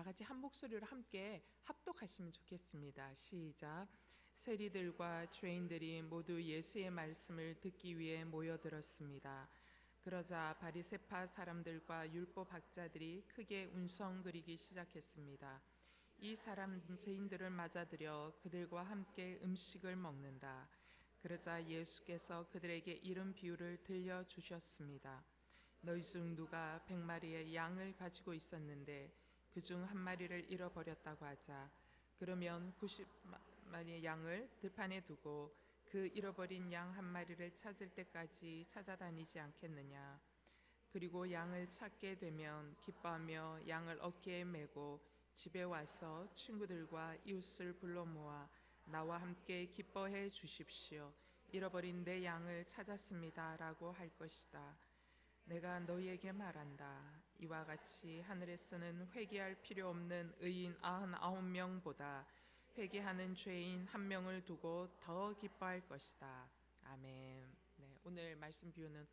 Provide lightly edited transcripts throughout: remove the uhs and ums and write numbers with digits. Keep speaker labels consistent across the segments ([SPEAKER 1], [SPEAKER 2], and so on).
[SPEAKER 1] 다 같이 한 목소리로 함께 합독하시면 좋겠습니다. 시작. 세리들과 죄인들이 모두 예수의 말씀을 듣기 위해 모여들었습니다. 그러자 바리새파 사람들과 율법 학자들이 크게 운성거리기 시작했습니다. 이 사람 죄인들을 맞아들여 그들과 함께 음식을 먹는다. 그러자 예수께서 그들에게 이런 비유를 들려주셨습니다. 너희 중 누가 100마리의 양을 가지고 있었는데 그중 한 마리를 잃어버렸다고 하자. 그러면 90마리의 양을 들판에 두고 그 잃어버린 양 한 마리를 찾을 때까지 찾아다니지 않겠느냐. 그리고 양을 찾게 되면 기뻐하며 양을 어깨에 메고 집에 와서 친구들과 이웃을 불러 모아 나와 함께 기뻐해 주십시오. 잃어버린 내 양을 찾았습니다 라고 할 것이다. 내가 너희에게 말한다. 이와 같이 하늘에서는 회개할 필요 없는 의인 99명보다 회개하는 죄인 1명을 두고 더 기뻐할 것이다. 아멘. 네, 오늘 말씀 비유는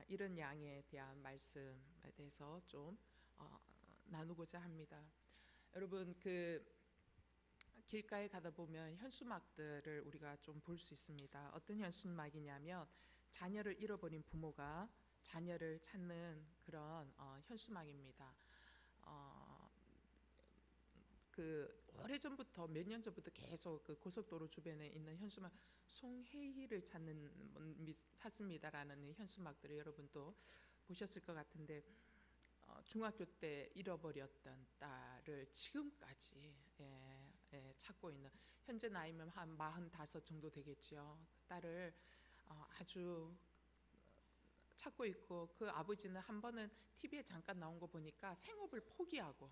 [SPEAKER 1] 이런 양에 대한 말씀에 대해서 좀 나누고자 합니다. 여러분, 길가에 가다 보면 현수막들을 우리가 좀 볼 수 있습니다. 어떤 현수막이냐면 자녀를 잃어버린 부모가 자녀를 찾는 그런 현수막입니다. 오래전부터 몇 년 전부터 계속 그 고속도로 주변에 있는 현수막, 송혜희를 찾는 분 찾습니다라는 현수막들을 여러분도 보셨을 것 같은데, 중학교 때 잃어버렸던 딸을 지금까지 찾고 있는, 현재 나이면 한 45 정도 되겠죠. 그 딸을 아주 찾고 있고, 그 아버지는 한 번은 TV에 잠깐 나온 거 보니까 생업을 포기하고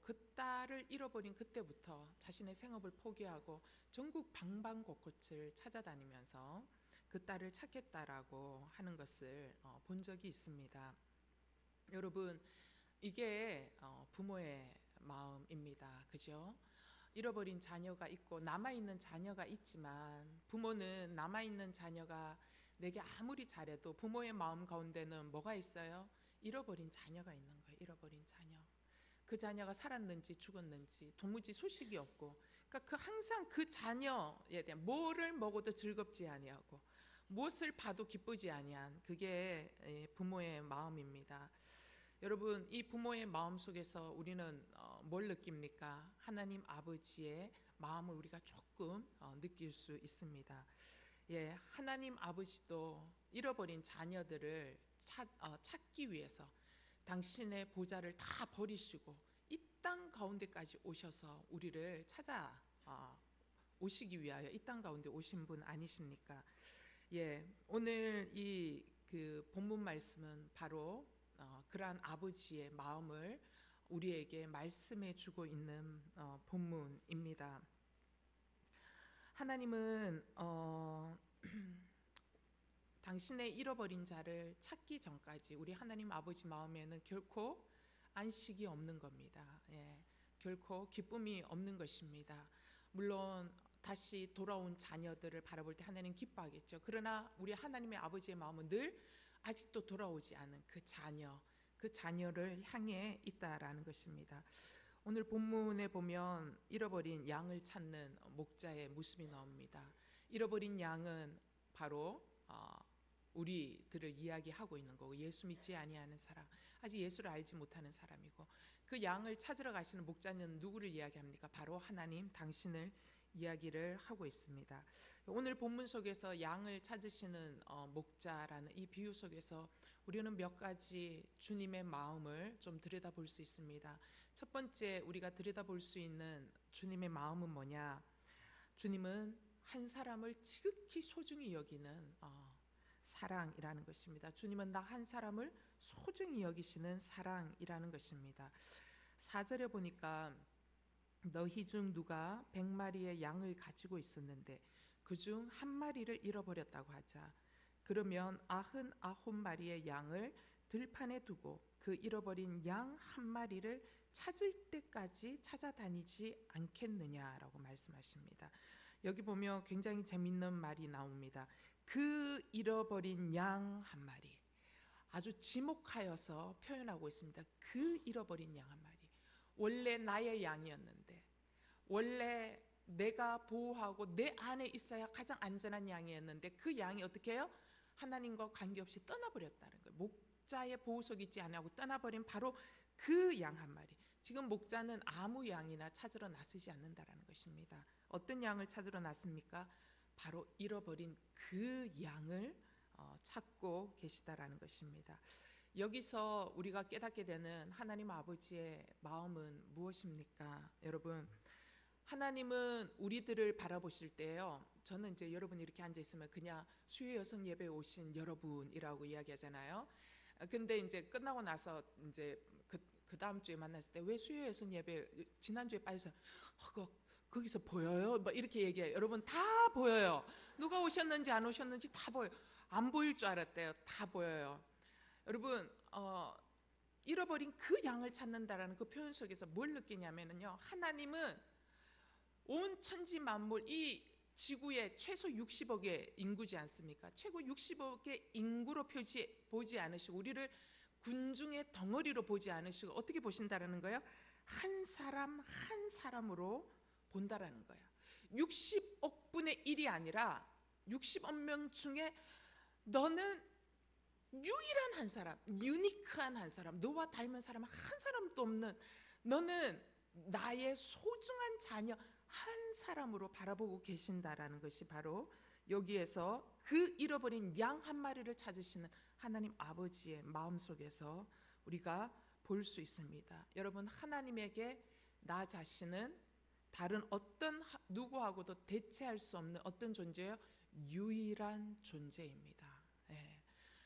[SPEAKER 1] 그 딸을 잃어버린 그때부터 자신의 생업을 포기하고 전국 방방곳곳을 찾아다니면서 그 딸을 찾겠다라고 하는 것을 본 적이 있습니다. 여러분, 이게 부모의 마음입니다. 그죠? 잃어버린 자녀가 있고 남아있는 자녀가 있지만, 부모는 남아있는 자녀가 내게 아무리 잘해도 부모의 마음 가운데는 뭐가 있어요? 잃어버린 자녀가 있는 거예요. 잃어버린 자녀. 그 자녀가 살았는지 죽었는지 도무지 소식이 없고, 그러니까 항상 그 자녀에 대한 뭐를 먹어도 즐겁지 아니하고 무엇을 봐도 기쁘지 아니한, 그게 부모의 마음입니다. 여러분, 이 부모의 마음 속에서 우리는 뭘 느낍니까? 하나님 아버지의 마음을 우리가 조금 느낄 수 있습니다. 하나님 아버지도 잃어버린 자녀들을 찾기 위해서 당신의 보좌를 다 버리시고 이 땅 가운데까지 오셔서 우리를 찾아 오시기 위하여 이 땅 가운데 오신 분 아니십니까? 오늘 이 본문 말씀은 바로 그러한 아버지의 마음을 우리에게 말씀해 주고 있는 본문입니다. 하나님은 당신의 잃어버린 자를 찾기 전까지 우리 하나님 아버지 마음에는 결코 안식이 없는 겁니다. 결코 기쁨이 없는 것입니다. 물론 다시 돌아온 자녀들을 바라볼 때 하나님 기뻐하겠죠. 그러나 우리 하나님의 아버지의 마음은 늘 아직도 돌아오지 않은 그 자녀를 향해 있다라는 것입니다. 오늘 본문에 보면 잃어버린 양을 찾는 목자의 모습이 나옵니다. 잃어버린 양은 바로 우리들을 이야기하고 있는 거고, 예수 믿지 아니하는 사람, 아직 예수를 알지 못하는 사람이고, 그 양을 찾으러 가시는 목자는 누구를 이야기합니까? 바로 하나님 당신을 이야기를 하고 있습니다. 오늘 본문 속에서 양을 찾으시는 목자라는 이 비유 속에서 우리는 몇 가지 주님의 마음을 좀 들여다볼 수 있습니다. 첫 번째 우리가 들여다볼 수 있는 주님의 마음은 뭐냐? 주님은 한 사람을 지극히 소중히 여기는 사랑이라는 것입니다. 주님은 나 한 사람을 소중히 여기시는 사랑이라는 것입니다. 4절에 보니까 너희 중 누가 100마리의 양을 가지고 있었는데 그중 한 마리를 잃어버렸다고 하자. 그러면 99마리의 양을 들판에 두고 그 잃어버린 양 한 마리를 찾을 때까지 찾아다니지 않겠느냐라고 말씀하십니다. 여기 보면 굉장히 재밌는 말이 나옵니다. 그 잃어버린 양 한 마리. 아주 지목하여서 표현하고 있습니다. 그 잃어버린 양 한 마리. 원래 나의 양이었는데, 원래 내가 보호하고 내 안에 있어야 가장 안전한 양이었는데, 그 양이 어떻게 해요? 하나님과 관계없이 떠나버렸다는 거예요. 목자의 보호 속에 있지 않고 떠나버린 바로 그 양 한 마리. 지금 목자는 아무 양이나 찾으러 나서지 않는다라는 것입니다. 어떤 양을 찾으러 나섭니까? 바로 잃어버린 그 양을 찾고 계시다라는 것입니다. 여기서 우리가 깨닫게 되는 하나님 아버지의 마음은 무엇입니까? 여러분, 하나님은 우리들을 바라보실 때요, 저는 이제 여러분이 이렇게 앉아 있으면 그냥 수요 여성 예배에 오신 여러분이라고 이야기하잖아요. 근데 이제 끝나고 나서 이제 그 다음 주에 만났을 때 왜 수요 여성 예배 지난주에 빠져서 거기서 보여요? 뭐 이렇게 얘기해요. 여러분, 다 보여요. 누가 오셨는지 안 오셨는지 다 보여요. 안 보일 줄 알았대요. 다 보여요. 여러분, 잃어버린 그 양을 찾는다라는 그 표현 속에서 뭘 느끼냐면요, 하나님은 온 천지 만물, 이 지구에 최소 60억의 인구지 않습니까? 최고 60억의 인구로 보지 않으시고, 우리를 군중의 덩어리로 보지 않으시고 어떻게 보신다라는 거예요? 한 사람 한 사람으로 본다라는 거예요. 60억 분의 1이 아니라 60억 명 중에 너는 유일한 한 사람, 유니크한 한 사람, 너와 닮은 사람 한 사람도 없는, 너는 나의 소중한 자녀 한 사람으로 바라보고 계신다라는 것이 바로 여기에서 그 잃어버린 양 한 마리를 찾으시는 하나님 아버지의 마음속에서 우리가 볼 수 있습니다. 여러분, 하나님에게 나 자신은 다른 어떤 누구하고도 대체할 수 없는 어떤 존재예요? 유일한 존재입니다. 예.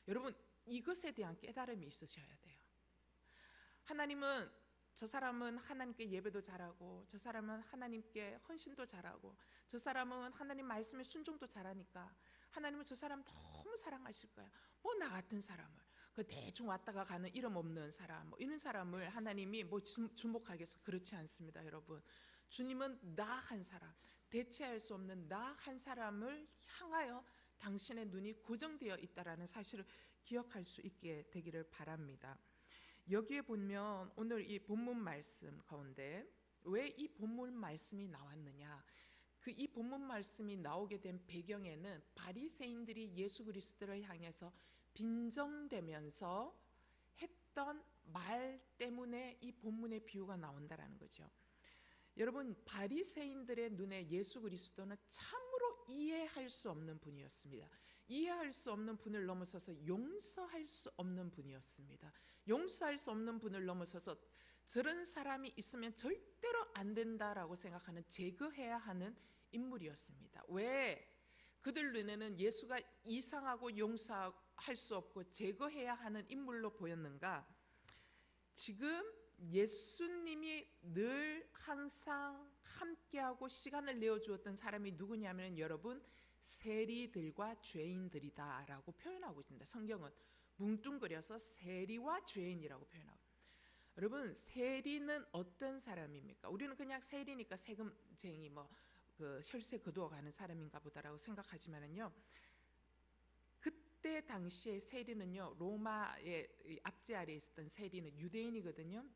[SPEAKER 1] 여러분, 이것에 대한 깨달음이 있으셔야 돼요. 하나님은, 저 사람은 하나님께 예배도 잘하고, 저 사람은 하나님께 헌신도 잘하고, 저 사람은 하나님 말씀에 순종도 잘하니까 하나님은 저 사람 너무 사랑하실 거야. 뭐 나 같은 사람을, 그 대충 왔다가 가는 이름 없는 사람, 뭐 이런 사람을 하나님이 뭐 주목하겠어? 그렇지 않습니다, 여러분. 주님은 나 한 사람, 대체할 수 없는 나 한 사람을 향하여 당신의 눈이 고정되어 있다라는 사실을 기억할 수 있게 되기를 바랍니다. 여기에 보면 오늘 이 본문 말씀 가운데 왜 이 본문 말씀이 나왔느냐, 그 이 본문 말씀이 나오게 된 배경에는 바리새인들이 예수 그리스도를 향해서 빈정대면서 했던 말 때문에 이 본문의 비유가 나온다라는 거죠. 여러분, 바리새인들의 눈에 예수 그리스도는 참으로 이해할 수 없는 분이었습니다. 이해할 수 없는 분을 넘어서서 용서할 수 없는 분이었습니다. 용서할 수 없는 분을 넘어서서 저런 사람이 있으면 절대로 안 된다라고 생각하는, 제거해야 하는 인물이었습니다. 왜 그들 눈에는 예수가 이상하고 용서할 수 없고 제거해야 하는 인물로 보였는가? 지금 예수님이 늘 항상 함께하고 시간을 내어주었던 사람이 누구냐면 여러분, 세리들과 죄인들이다 라고 표현하고 있습니다. 성경은 뭉뚱그려서 세리와 죄인이라고 표현하고, 여러분, 세리는 어떤 사람입니까? 우리는 그냥 세리니까 세금쟁이, 그 혈세 거두어 가는 사람인가 보다라고 생각하지만은요, 그때 당시에 세리는요, 로마의 압제 아래에 있었던 세리는 유대인이거든요.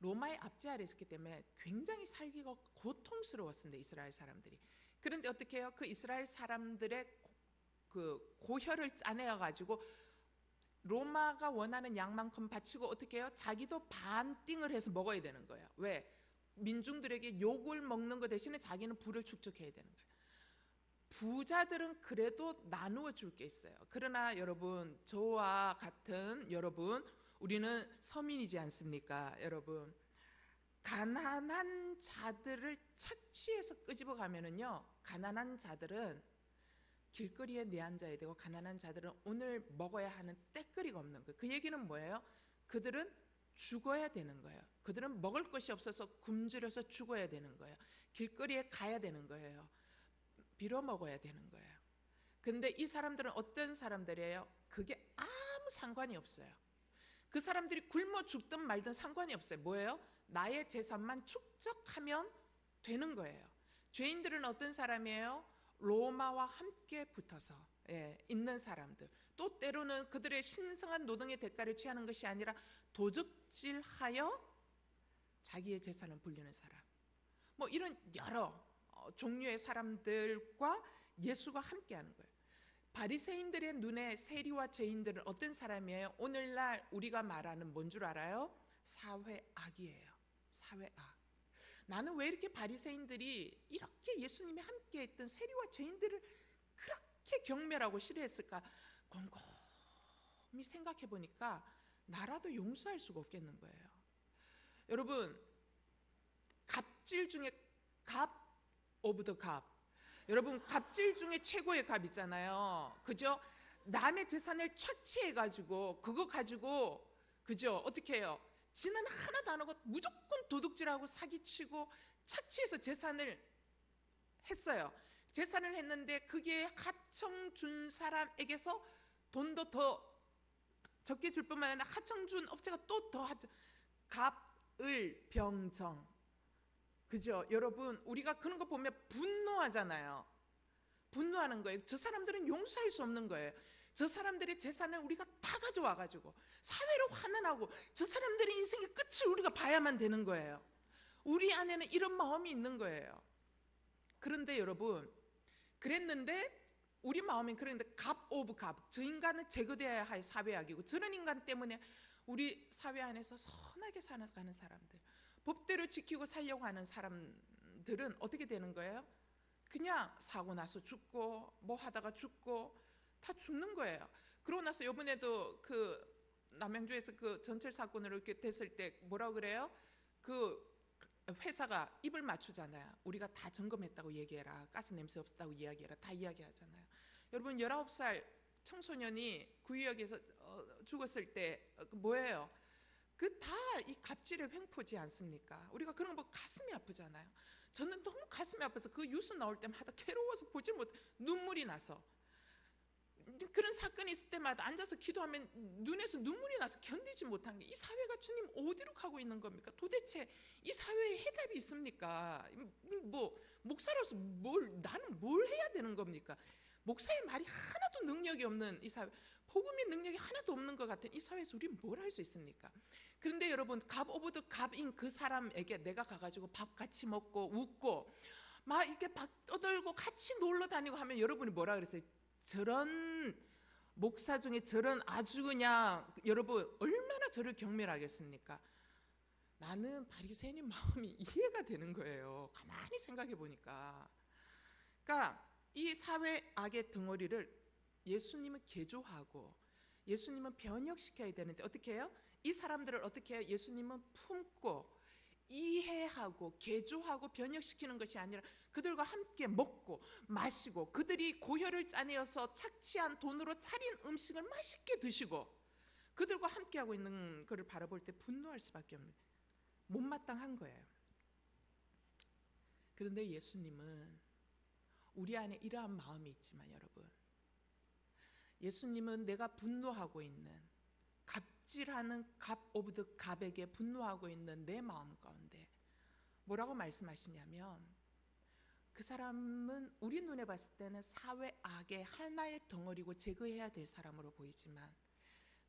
[SPEAKER 1] 로마의 압제 아래에 있었기 때문에 굉장히 살기가 고통스러웠습니다, 이스라엘 사람들이. 그런데 어떻게 해요? 그 이스라엘 사람들의 그 고혈을 짜내어 가지고 로마가 원하는 양만큼 바치고 어떻게 해요? 자기도 반띵을 해서 먹어야 되는 거예요. 왜? 민중들에게 욕을 먹는 것 대신에 자기는 부를 축적해야 되는 거예요. 부자들은 그래도 나누어 줄 게 있어요. 그러나 여러분, 저와 같은 여러분, 우리는 서민이지 않습니까? 여러분, 가난한 자들을 착취해서 끄집어 가면은요, 가난한 자들은 길거리에 내앉아야 되고, 가난한 자들은 오늘 먹어야 하는 때거리가 없는 거예요. 그 얘기는 뭐예요? 그들은 죽어야 되는 거예요. 그들은 먹을 것이 없어서 굶주려서 죽어야 되는 거예요. 길거리에 가야 되는 거예요. 빌어먹어야 되는 거예요. 근데 이 사람들은 어떤 사람들이에요? 그게 아무 상관이 없어요. 그 사람들이 굶어 죽든 말든 상관이 없어요. 뭐예요? 나의 재산만 축적하면 되는 거예요. 죄인들은 어떤 사람이에요? 로마와 함께 붙어서 있는 사람들, 또 때로는 그들의 신성한 노동의 대가를 취하는 것이 아니라 도적질하여 자기의 재산을 불리는 사람, 뭐 이런 여러 종류의 사람들과 예수가 함께하는 거예요. 바리새인들의 눈에 세리와 죄인들은 어떤 사람이에요? 오늘날 우리가 말하는 뭔 줄 알아요? 사회악이에요. 사회악. 나는 왜 이렇게 바리새인들이 이렇게 예수님이 함께했던 세리와 죄인들을 그렇게 경멸하고 싫어했을까? 곰곰이 생각해 보니까 나라도 용서할 수가 없겠는 거예요. 여러분, 갑질 중에 갑 오브 더 갑. 여러분, 갑질 중에 최고의 갑 있잖아요. 그죠? 남의 재산을 착취해가지고 그거 가지고 그죠? 어떻게 해요? 지는 하나도 안 하고 무조건 도둑질하고 사기치고 착취해서 재산을 했어요. 재산을 했는데 그게 하청 준 사람에게서 돈도 더 적게 줄 뿐만 아니라 하청 준 업체가 또 더 갑을 병정. 그죠? 여러분, 우리가 그런 거 보면 분노하잖아요. 분노하는 거예요. 저 사람들은 용서할 수 없는 거예요. 저 사람들의 재산을 우리가 다 가져와가지고 사회로 환원하고 저 사람들의 인생의 끝을 우리가 봐야만 되는 거예요. 우리 안에는 이런 마음이 있는 거예요. 그런데 여러분, 그랬는데 우리 마음이 그런데 갑 오브 갑, 저 인간은 제거되어야 할 사회악이고 저런 인간 때문에 우리 사회 안에서 선하게 살아가는 사람들, 법대로 지키고 살려고 하는 사람들은 어떻게 되는 거예요? 그냥 사고 나서 죽고 뭐 하다가 죽고 다 죽는 거예요. 그러고 나서 이번에도 그 남양주에서 그 전철 사건으로 이렇게 됐을 때 뭐라 그래요? 그 회사가 입을 맞추잖아요. 우리가 다 점검했다고 얘기해라, 가스 냄새 없었다고 이야기해라, 다 이야기하잖아요. 여러분, 19살 청소년이 구의역에서 죽었을 때 뭐예요? 그 다 이 갑질의 횡포지 않습니까? 우리가 그런 거 가슴이 아프잖아요. 저는 너무 가슴이 아파서 그 뉴스 나올 때마다 괴로워서 보지 못, 눈물이 나서. 그런 사건이 있을 때마다 앉아서 기도하면 눈에서 눈물이 나서 견디지 못한 게, 이 사회가 주님 어디로 가고 있는 겁니까? 도대체 이 사회에 해답이 있습니까? 뭐 목사로서 나는 뭘 해야 되는 겁니까? 목사의 말이 하나도 능력이 없는 이 사회, 복음의 능력이 하나도 없는 것 같은 이 사회에서 우리 뭘 할 수 있습니까? 그런데 여러분, 갑 오브 더 갑인 그 사람에게 내가 가가지고 밥 같이 먹고 웃고 막 이렇게 박 떠들고 같이 놀러 다니고 하면 여러분이 뭐라 그랬어요? 저런 목사 중에 저런 아주 그냥, 여러분 얼마나 저를 경멸하겠습니까? 나는 바리새인의 마음이 이해가 되는 거예요. 가만히 생각해 보니까. 그러니까 이 사회 악의 덩어리를 예수님은 개조하고 예수님은 변혁시켜야 되는데 어떻게 해요? 이 사람들을 어떻게 해요? 예수님은 품고 이해하고 개조하고 변혁시키는 것이 아니라 그들과 함께 먹고 마시고 그들이 고혈을 짜내어서 착취한 돈으로 차린 음식을 맛있게 드시고 그들과 함께하고 있는 것을 바라볼 때 분노할 수밖에 없는, 못마땅한 거예요. 그런데 예수님은 우리 안에 이러한 마음이 있지만 여러분, 예수님은 내가 분노하고 있는, 갑질하는 갑 오브 더 갑에게 분노하고 있는 내 마음 가운데 뭐라고 말씀하시냐면, 그 사람은 우리 눈에 봤을 때는 사회 악의 하나의 덩어리고 제거해야 될 사람으로 보이지만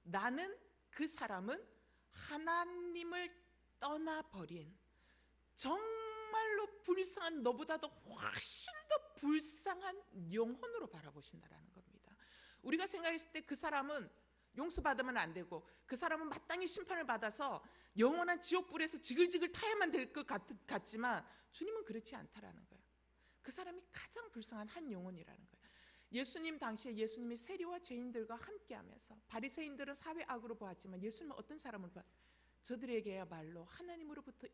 [SPEAKER 1] 나는 그 사람은 하나님을 떠나버린 정말로 불쌍한, 너보다도 훨씬 더 불쌍한 영혼으로 바라보신다라는 겁니다. 우리가 생각했을 때 그 사람은 용서받으면 안 되고 그 사람은 마땅히 심판을 받아서 영원한 지옥불에서 지글지글 타야만 될 것 같지만 주님은 그렇지 않다라는 거예요. 그 사람이 가장 불쌍한 한 영혼이라는 거예요. 예수님 당시에 예수님이 세리와 죄인들과 함께하면서, 바리새인들은 사회 악으로 보았지만 예수님은 어떤 사람을 보았? 저들에게야말로 하나님으로부터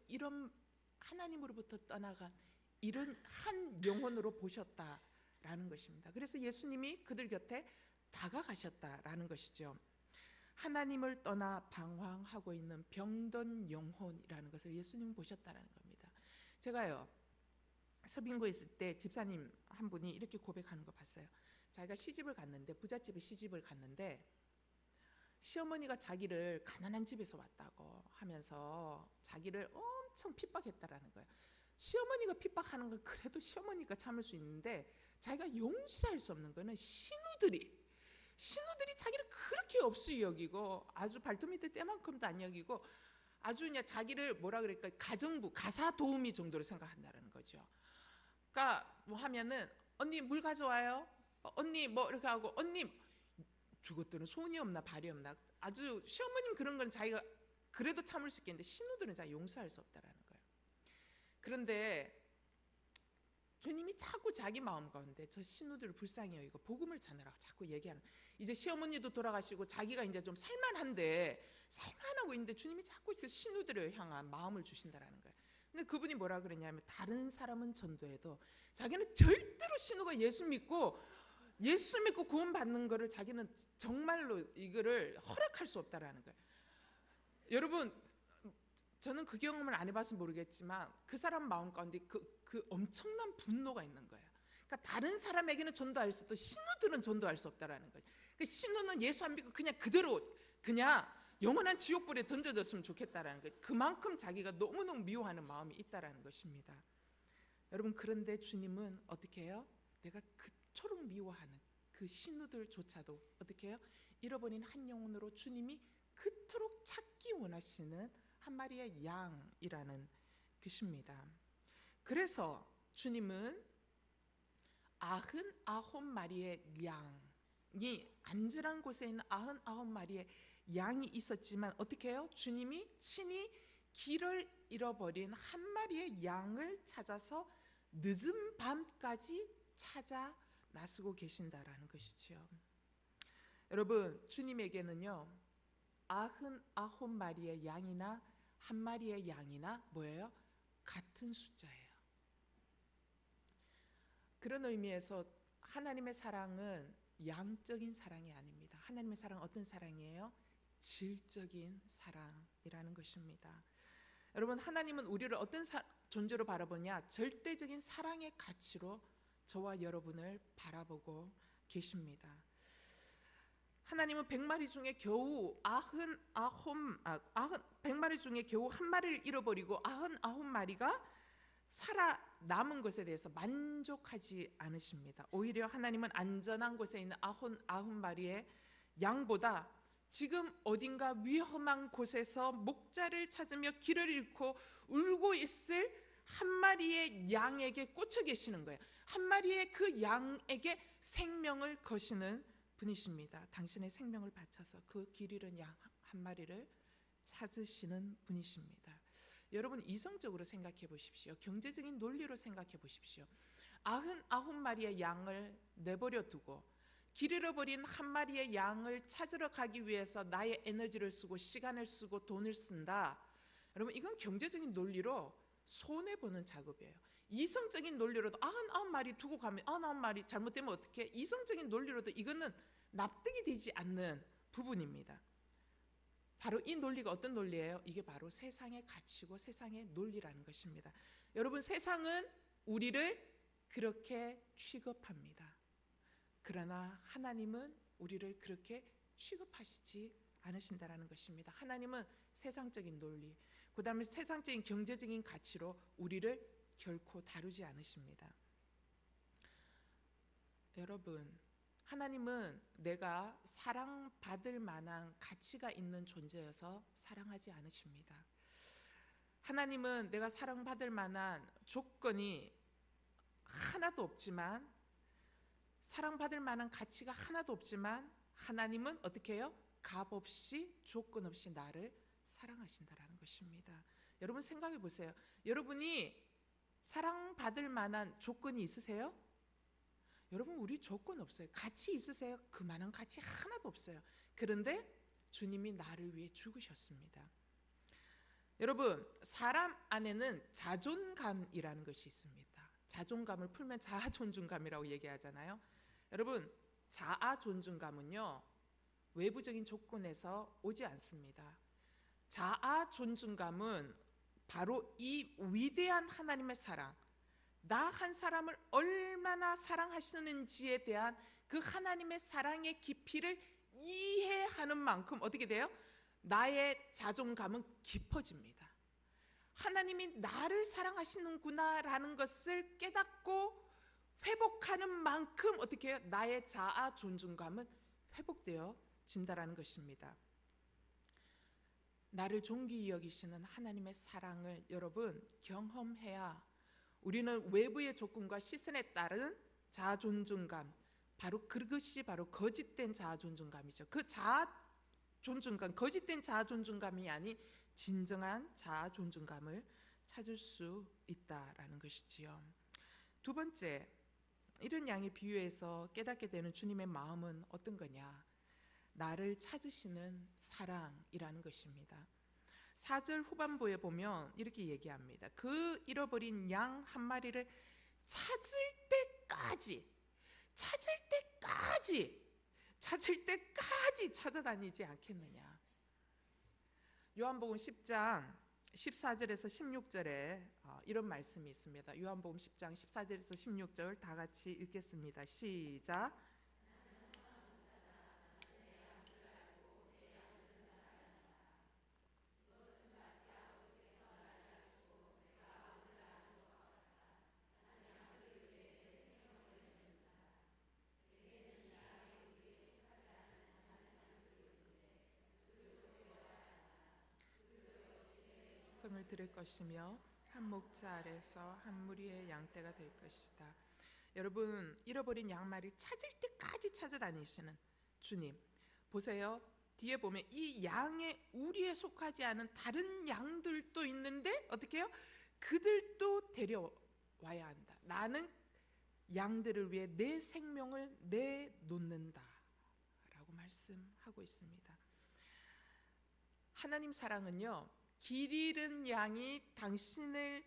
[SPEAKER 1] 떠나간 이런 한 영혼으로 보셨다라는 것입니다. 그래서 예수님이 그들 곁에 다가가셨다라는 것이죠. 하나님을 떠나 방황하고 있는 병든 영혼이라는 것을 예수님은 보셨다라는 겁니다. 제가요, 서빙고에 있을 때 집사님 한 분이 이렇게 고백하는 거 봤어요. 자기가 시집을 갔는데, 부잣집에 시집을 갔는데 시어머니가 자기를 가난한 집에서 왔다고 하면서 자기를 엄청 핍박했다라는 거예요. 시어머니가 핍박하는 건 그래도 시어머니가 참을 수 있는데 자기가 용서할 수 없는 거는 신우들이 자기를 그렇게 없이 여기고 아주 발톱 밑에 때만큼도 안 여기고 아주 그냥 자기를 뭐라 그럴까, 가정부, 가사 도우미 정도로 생각한다는 거죠. 그러니까 뭐 하면은 언니 물 가져와요. 언니 뭐 이렇게 하고, 언니 죽었더니 손이 없나 발이 없나. 아주 시어머님 그런 건 자기가 그래도 참을 수 있겠는데 신우들은 자기 용서할 수 없다라는 거예요. 그런데 주님이 자꾸 자기 마음 가운데 저 신우들을 불쌍히 여기고 복음을 전하라고 자꾸 얘기하는. 이제 시어머니도 돌아가시고 자기가 이제 좀 살만한데, 살만하고 있는데 주님이 자꾸 그 신우들을 향한 마음을 주신다라는 거예요. 근데 그분이 뭐라 그러냐면, 다른 사람은 전도해도 자기는 절대로 신우가 예수 믿고 구원 받는 거를 자기는 정말로 이거를 허락할 수 없다라는 거예요. 여러분, 저는 그 경험을 안 해봐서 모르겠지만 그 사람 마음 가운데 그 엄청난 분노가 있는 거예요. 그러니까 다른 사람에게는 전도할 수 있도 신우들은 전도할 수 없다라는 거예요. 그러니까 신우는 예수 안 믿고 그냥 그대로 그냥 영원한 지옥불에 던져졌으면 좋겠다라는 거예요. 그만큼 자기가 너무너무 미워하는 마음이 있다라는 것입니다. 여러분, 그런데 주님은 어떻게 해요? 내가 그토록 미워하는 그 신우들조차도 어떻게 해요? 잃어버린 한 영혼으로 주님이 그토록 찾기 원하시는 한 마리의 양이라는 것입니다. 그래서 주님은 99마리의 양이, 안전한 곳에 있는 99마리의 양이 있었지만 어떻게 해요? 주님이 친히 길을 잃어버린 한 마리의 양을 찾아서 늦은 밤까지 찾아 나서고 계신다라는 것이죠. 여러분, 주님에게는요 99마리의 양이나 한 마리의 양이나 뭐예요? 같은 숫자예요. 그런 의미에서 하나님의 사랑은 양적인 사랑이 아닙니다. 하나님의 사랑은 어떤 사랑이에요? 질적인 사랑이라는 것입니다. 여러분, 하나님은 우리를 어떤 존재로 바라보냐? 절대적인 사랑의 가치로 저와 여러분을 바라보고 계십니다. 하나님은 100마리 중에 겨우 100마리 중에 겨우 한 마리를 잃어버리고 99마리가 살아남은 것에 대해서 만족하지 않으십니다. 오히려 하나님은 안전한 곳에 있는 99마리의 양보다 지금 어딘가 위험한 곳에서 목자를 찾으며 길을 잃고 울고 있을 한 마리의 양에게 꽂혀 계시는 거예요. 한 마리의 그 양에게 생명을 거시는 분이십니다. 당신의 생명을 바쳐서 그 길 잃은 양 한 마리를 찾으시는 분이십니다. 여러분, 이성적으로 생각해 보십시오. 경제적인 논리로 생각해 보십시오. 99마리의 양을 내버려 두고 길 잃어버린 한 마리의 양을 찾으러 가기 위해서 나의 에너지를 쓰고 시간을 쓰고 돈을 쓴다. 여러분, 이건 경제적인 논리로 손해보는 작업이에요. 이성적인 논리로도 99마리 두고 가면 99마리 잘못되면 어떻게? 이성적인 논리로도 이거는 납득이 되지 않는 부분입니다. 바로 이 논리가 어떤 논리예요? 이게 바로 세상의 가치고 세상의 논리라는 것입니다. 여러분, 세상은 우리를 그렇게 취급합니다. 그러나 하나님은 우리를 그렇게 취급하시지 않으신다라는 것입니다. 하나님은 세상적인 논리, 그 다음에 세상적인 경제적인 가치로 우리를 결코 다루지 않으십니다. 여러분, 하나님은 내가 사랑받을 만한 가치가 있는 존재여서 사랑하지 않으십니다. 하나님은 내가 사랑받을 만한 조건이 하나도 없지만, 사랑받을 만한 가치가 하나도 없지만 하나님은 어떻게 해요? 값없이 조건 없이 나를 사랑하신다라는 것입니다. 여러분, 생각해 보세요. 여러분이 사랑받을 만한 조건이 있으세요? 여러분, 우리 조건 없어요. 가치 있으세요? 그만한 가치 하나도 없어요. 그런데 주님이 나를 위해 죽으셨습니다. 여러분, 사람 안에는 자존감이라는 것이 있습니다. 자존감을 풀면 자아존중감이라고 얘기하잖아요. 여러분, 자아존중감은요 외부적인 조건에서 오지 않습니다. 자아존중감은 바로 이 위대한 하나님의 사랑, 나 한 사람을 얼마나 사랑하시는지에 대한 그 하나님의 사랑의 깊이를 이해하는 만큼 어떻게 돼요? 나의 자존감은 깊어집니다. 하나님이 나를 사랑하시는구나라는 것을 깨닫고 회복하는 만큼 어떻게 해요? 나의 자아 존중감은 회복되어진다라는 것입니다. 나를 존귀히 여기시는 하나님의 사랑을 여러분 경험해야 우리는 외부의 조건과 시선에 따른 자아 존중감, 바로 그것이 바로 거짓된 자아 존중감이죠. 그 자아 존중감, 거짓된 자아 존중감이 아닌 진정한 자아 존중감을 찾을 수 있다라는 것이지요. 두 번째, 이런 양의 비유에서 깨닫게 되는 주님의 마음은 어떤 거냐? 나를 찾으시는 사랑이라는 것입니다. 4절 후반부에 보면 이렇게 얘기합니다. 그 잃어버린 양 한 마리를 찾을 때까지 찾아다니지 않겠느냐. 요한복음 10장 14절에서 16절에 이런 말씀이 있습니다. 요한복음 10장 14절에서 16절 다 같이 읽겠습니다. 시작. 성을 들을 것이며 한 목자 아래서 한 무리의 양떼가 될 것이다. 여러분, 잃어버린 양말을 찾을 때까지 찾아다니시는 주님 보세요. 뒤에 보면 이 양의 우리에 속하지 않은 다른 양들도 있는데 어떻게 해요? 그들도 데려와야 한다. 나는 양들을 위해 내 생명을 내놓는다 라고 말씀하고 있습니다. 하나님 사랑은요, 길 잃은 양이 당신을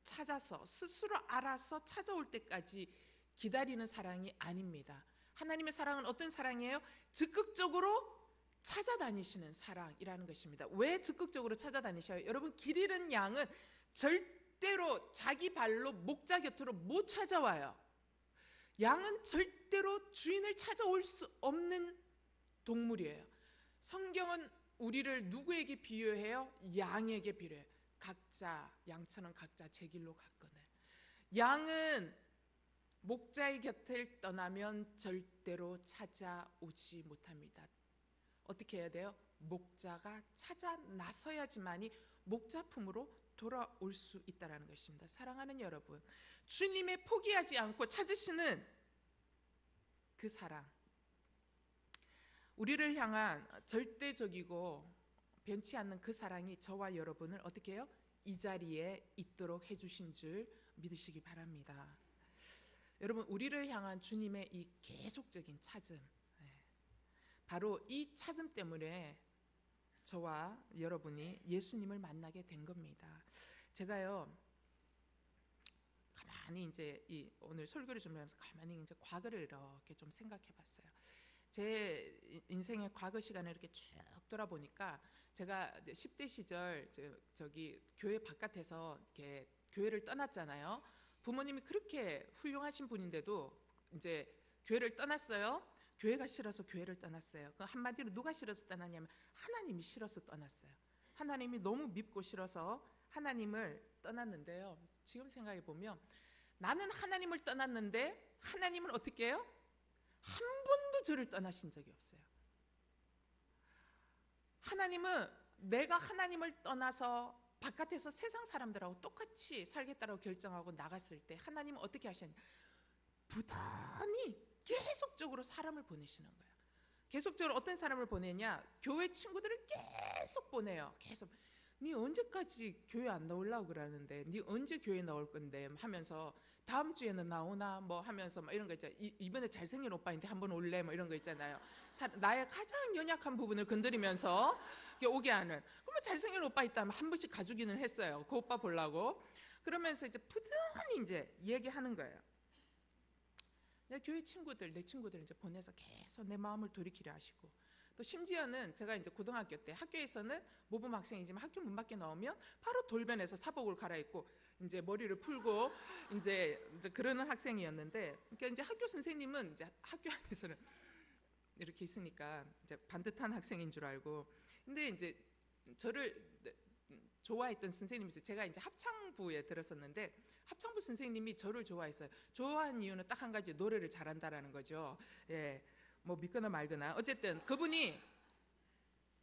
[SPEAKER 1] 찾아서 스스로 알아서 찾아올 때까지 기다리는 사랑이 아닙니다. 하나님의 사랑은 어떤 사랑이에요? 적극적으로 찾아다니시는 사랑이라는 것입니다. 왜 적극적으로 찾아다니셔요? 여러분, 길 잃은 양은 절대로 자기 발로 목자 곁으로 못 찾아와요. 양은 절대로 주인을 찾아올 수 없는 동물이에요. 성경은 우리를 누구에게 비유해요? 양에게 비유해요. 각자 양처럼 각자 제 길로 갔거늘. 양은 목자의 곁을 떠나면 절대로 찾아오지 못합니다. 어떻게 해야 돼요? 목자가 찾아 나서야지만이 목자 품으로 돌아올 수 있다는 것입니다. 사랑하는 여러분, 주님의 포기하지 않고 찾으시는 그 사랑, 우리를 향한 절대적이고 변치 않는 그 사랑이 저와 여러분을 어떻게 해요? 이 자리에 있도록 해주신 줄 믿으시기 바랍니다. 여러분, 우리를 향한 주님의 이 계속적인 찾음, 바로 이 찾음 때문에 저와 여러분이 예수님을 만나게 된 겁니다. 제가요, 가만히 이제 오늘 설교를 준비하면서 가만히 이제 과거를 이렇게 좀 생각해봤어요. 제 인생의 과거 시간을 이렇게 쭉 돌아보니까 제가 10대 시절 저기 교회 바깥에서 이렇게 교회를 떠났잖아요. 부모님이 그렇게 훌륭하신 분인데도 이제 교회를 떠났어요. 교회가 싫어서 교회를 떠났어요. 그 한마디로 누가 싫어서 떠났냐면 하나님이 싫어서 떠났어요. 하나님이 너무 밉고 싫어서 하나님을 떠났는데요. 지금 생각해 보면 나는 하나님을 떠났는데 하나님은 어떻게 해요? 한 번도 저를 떠나신 적이 없어요. 하나님은 내가 하나님을 떠나서 바깥에서 세상 사람들하고 똑같이 살겠다고 결정하고 나갔을 때 하나님은 어떻게 하셨냐? 부단히 계속적으로 사람을 보내시는 거예요. 계속적으로 어떤 사람을 보내냐? 교회 친구들을 계속 보내요. 계속. 네 언제까지 교회 안 나오려고 그러는데, 네 언제 교회 나올 건데 하면서 다음 주에는 나오나 뭐 하면서 막 이런 거 있잖아요. 이번에 잘생긴 오빠인데 한번 올래 뭐 이런 거 있잖아요. 나의 가장 연약한 부분을 건드리면서 오게 하는. 그러면 잘생긴 오빠 있다면 한 번씩 가주기는 했어요. 그 오빠 보려고. 그러면서 이제 부단히 이제 얘기하는 거예요. 내 교회 친구들, 내 친구들 이제 보내서 계속 내 마음을 돌이키려 하시고, 또 심지어는 제가 이제 고등학교 때 학교에서는 모범 학생이지만 학교 문 밖에 나오면 바로 돌변해서 사복을 갈아입고 이제 머리를 풀고 이제 그러는 학생이었는데, 그러니까 이제 학교 선생님은 이제 학교 안에서는 이렇게 있으니까 이제 반듯한 학생인 줄 알고, 근데 이제 저를 좋아했던 선생님이 있어요. 제가 이제 합창부에 들었었는데 합창부 선생님이 저를 좋아했어요. 좋아하는 이유는 딱 한 가지, 노래를 잘한다라는 거죠. 예, 뭐 믿거나 말거나 어쨌든 그분이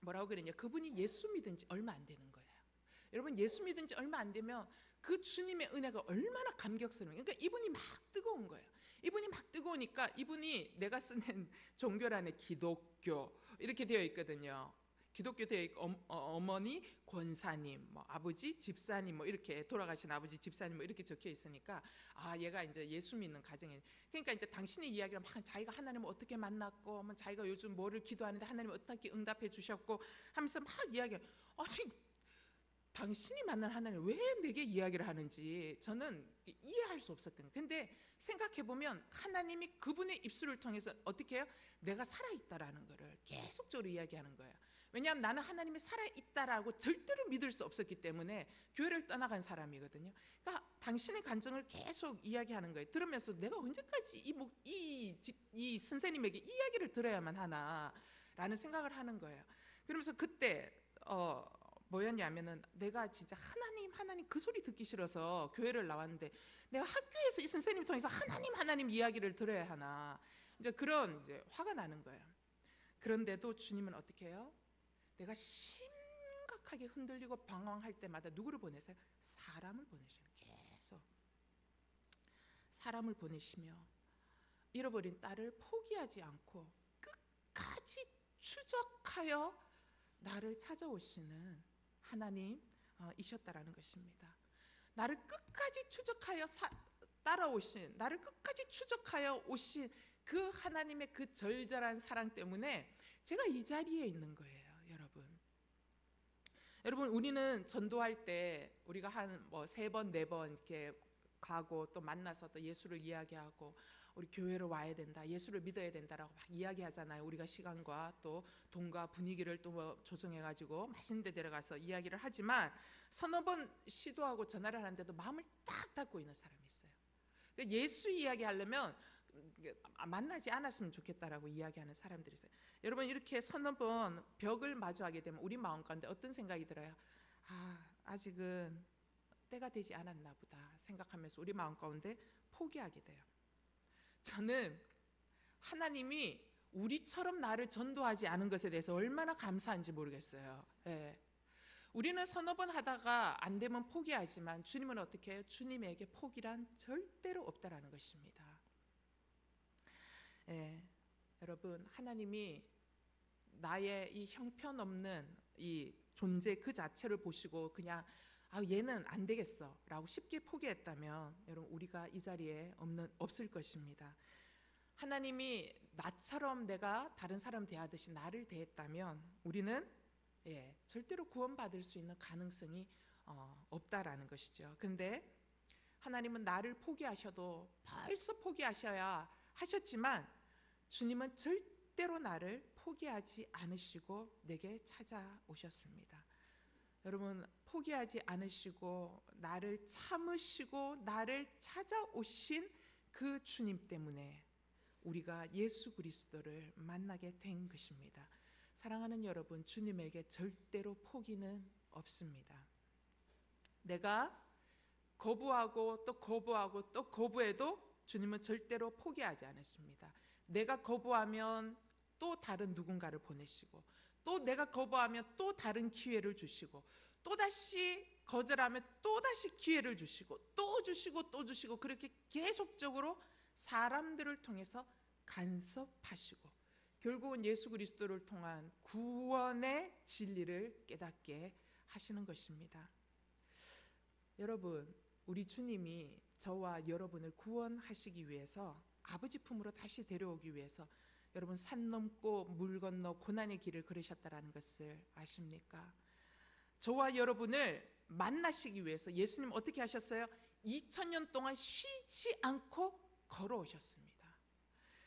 [SPEAKER 1] 뭐라고 그랬냐, 그분이 예수 믿은 지 얼마 안 되는 거예요. 여러분, 예수 믿은 지 얼마 안 되면 그 주님의 은혜가 얼마나 감격스러워요. 그러니까 이분이 막 뜨거운 거예요. 이분이 막 뜨거우니까, 이분이 내가 쓰는 종교란에 기독교 이렇게 되어 있거든요. 기독교 되어 있고 어머니 권사님, 뭐 아버지 집사님, 뭐 이렇게 돌아가신 아버지 집사님 뭐 이렇게 적혀 있으니까 얘가 이제 예수 믿는 가정이. 그러니까 이제 당신의 이야기를 막 자기가 하나님을 어떻게 만났고, 뭐 자기가 요즘 뭐를 기도하는데 하나님 어떻게 응답해 주셨고 하면서 막 이야기. 아니, 당신이 만난 하나님 왜 내게 이야기를 하는지 저는 이해할 수 없었던 거예요. 근데 생각해보면 하나님이 그분의 입술을 통해서 어떻게 해요? 내가 살아있다라는 거를 계속적으로 이야기하는 거예요. 왜냐하면 나는 하나님이 살아있다라고 절대로 믿을 수 없었기 때문에 교회를 떠나간 사람이거든요. 그러니까 당신의 간증을 계속 이야기하는 거예요. 들으면서 내가 언제까지 이 선생님에게 이야기를 들어야만 하나라는 생각을 하는 거예요. 그러면서 그때 뭐였냐면은, 내가 진짜 하나님 그 소리 듣기 싫어서 교회를 나왔는데 내가 학교에서 이 선생님 통해서 하나님 이야기를 들어야 하나, 이제 그런 이제 화가 나는 거예요. 그런데도 주님은 어떻게 해요? 내가 심각하게 흔들리고 방황할 때마다 누구를 보내세요? 사람을 보내셔요. 계속 사람을 보내시며 잃어버린 딸을 포기하지 않고 끝까지 추적하여 나를 찾아오시는 하나님이셨다라는 것입니다. 나를 끝까지 추적하여 따라오신, 나를 끝까지 추적하여 오신 그 하나님의 그 절절한 사랑 때문에 제가 이 자리에 있는 거예요. 여러분, 우리는 전도할 때 우리가 한 3번 4번 이렇게 가고 또 만나서 또 예수를 이야기하고 우리 교회로 와야 된다, 예수를 믿어야 된다라고 막 이야기하잖아요. 우리가 시간과 또 돈과 분위기를 또 조정해가지고 맛있는 데 데려가서 이야기를 하지만 서너 번 시도하고 전화를 하는데도 마음을 딱 닫고 있는 사람이 있어요. 그러니까 예수 이야기하려면 만나지 않았으면 좋겠다라고 이야기하는 사람들이 있어요. 여러분, 이렇게 서너 번 벽을 마주하게 되면 우리 마음 가운데 어떤 생각이 들어요? 아직은 때가 되지 않았나 보다 생각하면서 우리 마음 가운데 포기하게 돼요. 저는 하나님이 우리처럼 나를 전도하지 않은 것에 대해서 얼마나 감사한지 모르겠어요. 우리는 서너 번 하다가 안 되면 포기하지만 주님은 어떻게 해요? 주님에게 포기란 절대로 없다라는 것입니다. 여러분, 하나님이 나의 이 형편없는 이 존재 그 자체를 보시고 그냥 얘는 안 되겠어 라고 쉽게 포기했다면 여러분, 우리가 이 자리에 없을 것입니다. 하나님이 나처럼 내가 다른 사람 대하듯이 나를 대했다면 우리는 절대로 구원받을 수 있는 가능성이 없다라는 것이죠. 근데 하나님은 나를 포기하셔도 벌써 포기하셔야 하셨지만 주님은 절대로 나를 포기하지 않으시고 내게 찾아오셨습니다. 여러분, 포기하지 않으시고 나를 참으시고 나를 찾아오신 그 주님 때문에 우리가 예수 그리스도를 만나게 된 것입니다. 사랑하는 여러분, 주님에게 절대로 포기는 없습니다. 내가 거부하고 또 거부하고 또 거부해도 주님은 절대로 포기하지 않으십니다. 내가 거부하면 또 다른 누군가를 보내시고, 또 내가 거부하면 또 다른 기회를 주시고, 또다시 거절하면 또다시 기회를 주시고, 또 주시고 또 주시고, 그렇게 계속적으로 사람들을 통해서 간섭하시고 결국은 예수 그리스도를 통한 구원의 진리를 깨닫게 하시는 것입니다. 여러분, 우리 주님이 저와 여러분을 구원하시기 위해서, 아버지 품으로 다시 데려오기 위해서 여러분, 산 넘고 물 건너 고난의 길을 걸으셨다라는 것을 아십니까? 저와 여러분을 만나시기 위해서 예수님 어떻게 하셨어요? 2000년 동안 쉬지 않고 걸어오셨습니다.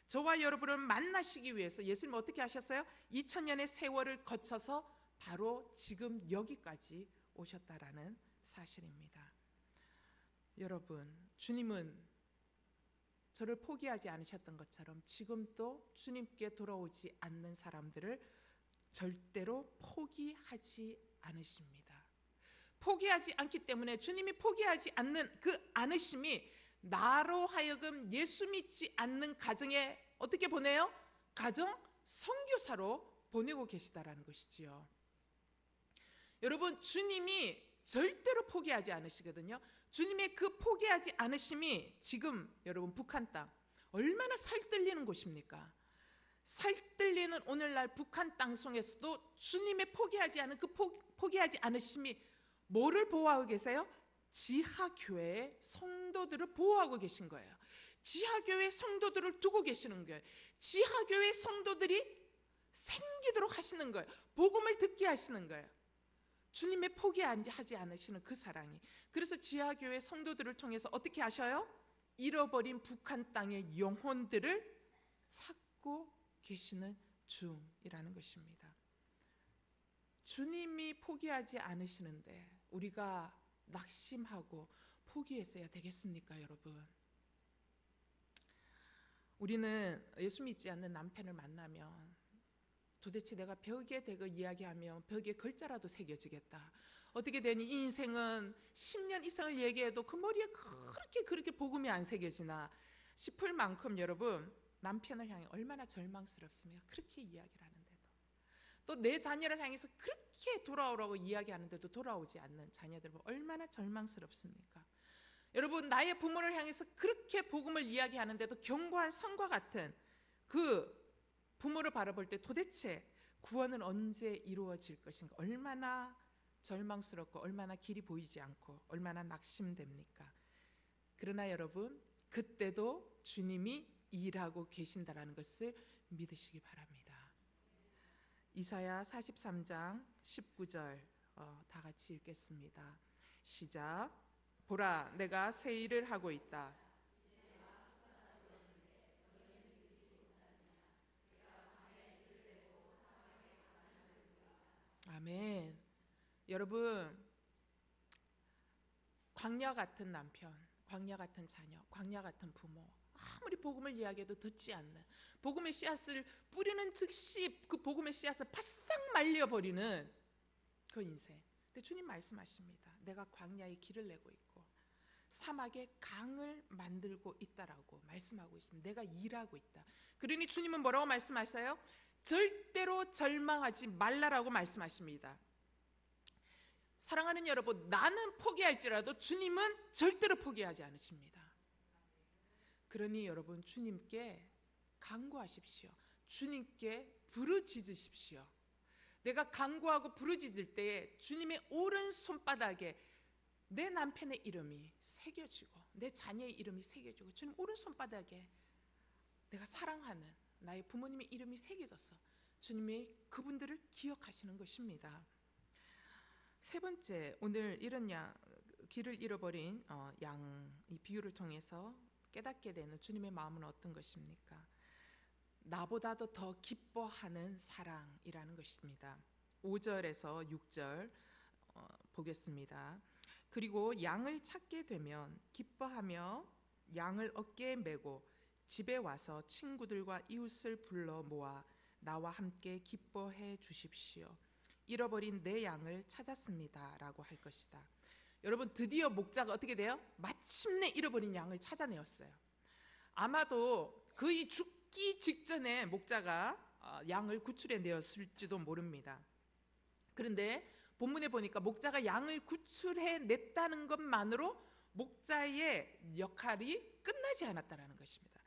[SPEAKER 1] 저와 여러분을 만나시기 위해서 예수님 어떻게 하셨어요? 2000년의 세월을 거쳐서 바로 지금 여기까지 오셨다라는 사실입니다. 여러분, 주님은 저를 포기하지 않으셨던 것처럼 지금도 주님께 돌아오지 않는 사람들을 절대로 포기하지 않으십니다. 포기하지 않기 때문에 주님이 포기하지 않는 그 않으심이 나로 하여금 예수 믿지 않는 가정에 어떻게 보내요? 가정 선교사로 보내고 계시다라는 것이지요. 여러분, 주님이 절대로 포기하지 않으시거든요. 주님의 그 포기하지 않으심이 지금 여러분 북한 땅 얼마나 살뜰리는 곳입니까? 살뜰리는 오늘날 북한 땅속에서도 주님의 포기하지 않은 그 포기하지 않으심이 뭐를 보호하고 계세요? 지하교회의 성도들을 보호하고 계신 거예요. 지하교회 성도들을 두고 계시는 거예요. 지하교회 성도들이 생기도록 하시는 거예요. 복음을 듣게 하시는 거예요. 주님의 포기하지 않으시는 그 사랑이. 그래서 지하교회 성도들을 통해서 어떻게 하셔요? 잃어버린 북한 땅의 영혼들을 찾고 계시는 중이라는 것입니다. 주님이 포기하지 않으시는데 우리가 낙심하고 포기했어야 되겠습니까, 여러분? 우리는 예수 믿지 않는 남편을 만나면 도대체 내가 벽에 대고 이야기하면 벽에 글자라도 새겨지겠다. 어떻게 되니 이 인생은 10년 이상을 얘기해도 그 머리에 그렇게 복음이 안 새겨지나 싶을 만큼 여러분, 남편을 향해 얼마나 절망스럽습니까? 그렇게 이야기를 하는데도. 또 내 자녀를 향해서 그렇게 돌아오라고 이야기하는데도 돌아오지 않는 자녀들 얼마나 절망스럽습니까? 여러분, 나의 부모를 향해서 그렇게 복음을 이야기하는데도 견고한 성과 같은 그 부모를 바라볼 때 도대체 구원은 언제 이루어질 것인가? 얼마나 절망스럽고 얼마나 길이 보이지 않고 얼마나 낙심됩니까? 그러나 여러분, 그때도 주님이 일하고 계신다라는 것을 믿으시기 바랍니다. 이사야 43장 19절 다 같이 읽겠습니다. 시작. 보라, 내가 새 일을 하고 있다. 아멘. 여러분, 광야 같은 남편, 광야 같은 자녀, 광야 같은 부모, 아무리 복음을 이야기해도 듣지 않는, 복음의 씨앗을 뿌리는 즉시 그 복음의 씨앗을 바싹 말려버리는 그 인생. 근데 주님 말씀하십니다. 내가 광야에 길을 내고 있고 사막에 강을 만들고 있다라고 말씀하고 있습니다. 내가 일하고 있다. 그러니 주님은 뭐라고 말씀하세요? 절대로 절망하지 말라라고 말씀하십니다. 사랑하는 여러분, 나는 포기할지라도 주님은 절대로 포기하지 않으십니다. 그러니 여러분, 주님께 간구하십시오. 주님께 부르짖으십시오. 내가 간구하고 부르짖을 때에 주님의 오른 손바닥에 내 남편의 이름이 새겨지고 내 자녀의 이름이 새겨지고 주님 오른 손바닥에 내가 사랑하는 나의 부모님의 이름이 새겨져서 주님이 그분들을 기억하시는 것입니다. 세 번째, 오늘 이런 길을 잃어버린 이 비유를 통해서 깨닫게 되는 주님의 마음은 어떤 것입니까? 나보다도 더 기뻐하는 사랑이라는 것입니다. 5절에서 6절 보겠습니다. 그리고 양을 찾게 되면 기뻐하며 양을 어깨에 메고 집에 와서 친구들과 이웃을 불러 모아 나와 함께 기뻐해 주십시오. 잃어버린 내 양을 찾았습니다 라고 할 것이다. 여러분, 드디어 목자가 어떻게 돼요? 마침내 잃어버린 양을 찾아내었어요. 아마도 거의 죽기 직전에 목자가 양을 구출해 내었을지도 모릅니다. 그런데 본문에 보니까 목자가 양을 구출해 냈다는 것만으로 목자의 역할이 끝나지 않았다는 것입니다.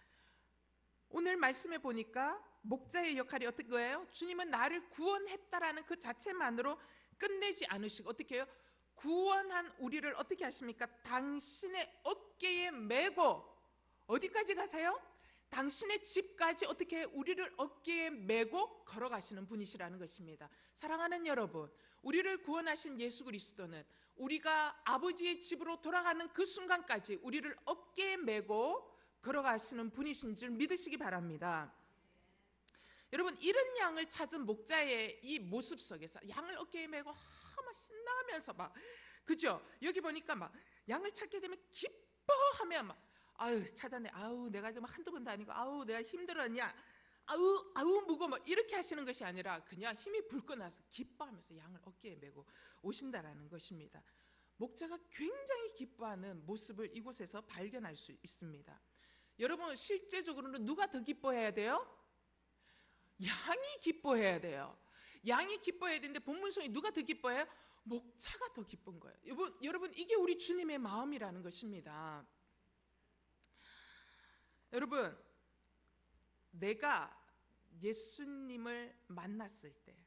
[SPEAKER 1] 오늘 말씀에 보니까 목자의 역할이 어떤 거예요? 주님은 나를 구원했다라는 그 자체만으로 끝내지 않으시고 어떻게 해요? 구원한 우리를 어떻게 하십니까? 당신의 어깨에 메고 어디까지 가세요? 당신의 집까지 어떻게 우리를 어깨에 메고 걸어가시는 분이시라는 것입니다. 사랑하는 여러분, 우리를 구원하신 예수 그리스도는 우리가 아버지의 집으로 돌아가는 그 순간까지 우리를 어깨에 메고 걸어가시는 분이신 줄 믿으시기 바랍니다. 여러분, 이런 양을 찾은 목자의 이 모습 속에서 양을 어깨에 메고 막 신나면서 막, 그죠? 여기 보니까 막 양을 찾게 되면 기뻐하며 막, 아유 찾아내, 아우 내가 좀 한두 번도 아니고, 아우 내가 힘들었냐, 아우 무거워, 이렇게 하시는 것이 아니라 그냥 힘이 불끈나서 기뻐하면서 양을 어깨에 메고 오신다라는 것입니다. 목자가 굉장히 기뻐하는 모습을 이곳에서 발견할 수 있습니다. 여러분, 실제적으로는 누가 더 기뻐해야 돼요? 양이 기뻐해야 돼요. 양이 기뻐해야 되는데 본문성이 누가 더 기뻐해요? 목자가 더 기쁜 거예요. 여러분 이게 우리 주님의 마음이라는 것입니다. 여러분, 내가 예수님을 만났을 때,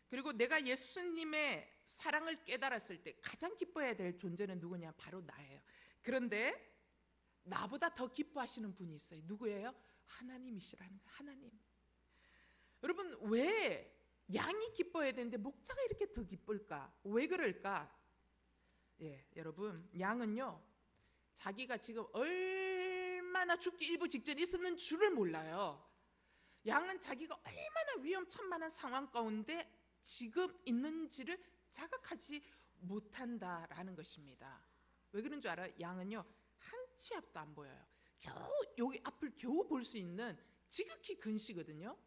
[SPEAKER 1] 그리고 내가 예수님의 사랑을 깨달았을 때 가장 기뻐해야 될 존재는 누구냐? 바로 나예요. 그런데 나보다 더 기뻐하시는 분이 있어요. 누구예요? 하나님이시라는 거예요. 하나님. 여러분, 왜 양이 기뻐해야 되는데 목자가 이렇게 더 기쁠까? 왜 그럴까? 여러분, 양은요, 자기가 지금 얼마나 죽기 일부 직전에 있었는 줄을 몰라요. 양은 자기가 얼마나 위험천만한 상황 가운데 지금 있는지를 자각하지 못한다라는 것입니다. 왜 그런 줄 알아요? 양은요, 한 치 앞도 안 보여요. 겨우 여기 앞을 겨우 볼 수 있는 지극히 근시거든요.